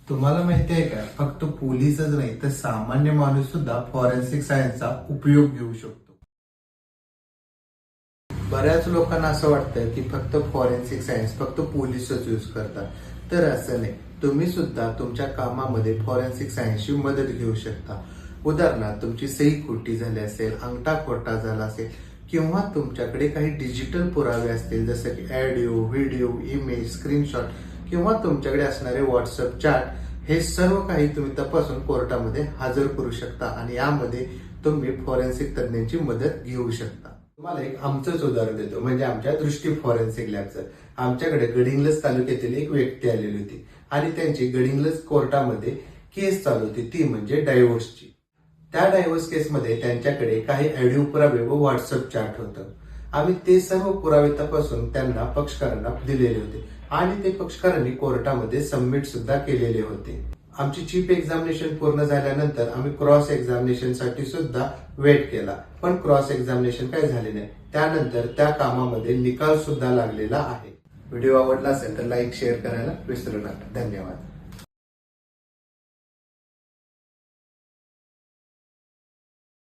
तुम्हाला माहिती आहे का, फक्त पोलीसच नाही तर सामान्य माणूस सुद्धा फॉरेन्सिक सायन्सचा उपयोग घेऊ शकतो. बऱ्याच लोकांना असं वाटतं की फक्त फॉरेन्सिक सायन्स फक्त पोलीसच यूज करतात, तर असं नाही. तुम्ही सुद्धा तुमच्या कामामध्ये फॉरेन्सिक सायन्सची मदत घेऊ शकता. उदाहरणार्थ, तुमची सही खोटी झाली असेल, अंगठा खोटा झाला असेल, किंवा तुमच्याकडे काही डिजिटल पुरावे असतील जसं की ऑडिओ, व्हिडिओ, इमेज, स्क्रीनशॉट किंवा तुमच्याकडे असणारे व्हॉट्सअप चॅट, हे सर्व काही तुम्ही तपासून कोर्टामध्ये हजर करू शकता आणि यामध्ये तुम्ही फॉरेन्सिक तज्ञांची मदत घेऊ शकता. तुम्हाला एक आमचंच उदाहरण देतो, म्हणजे आमच्या दृष्टी फॉरेन्सिक लॅबचं. आमच्याकडे गडिंग्लज तालुक्यातील एक व्यक्ती आलेली होती आणि त्यांची गडिंग्लज कोर्टामध्ये केस चालू होती, ती म्हणजे डायव्होर्सची. त्या डायव्होर्स केसमध्ये त्यांच्याकडे काही ऑडिओ पुरावे व व्हॉट्सअप चॅट होतं. आम्ही ते सर्व पुरावे तपासून त्यांना पक्षकारांना दिलेले होते आणि ते पक्षकारांनी कोर्टामध्ये सबमिट सुद्धा केलेले होते. आमची चीफ एक्झामिनेशन पूर्ण झाल्यानंतर आम्ही क्रॉस एक्झामिनेशन साठी सुद्धा वेट केला, पण क्रॉस एक्झामिनेशन काही झाले नाही. त्यानंतर त्या कामामध्ये निकाल सुद्धा लागलेला आहे. व्हिडिओ आवडला असेल तर लाईक शेअर करायला विसरू नका. धन्यवाद.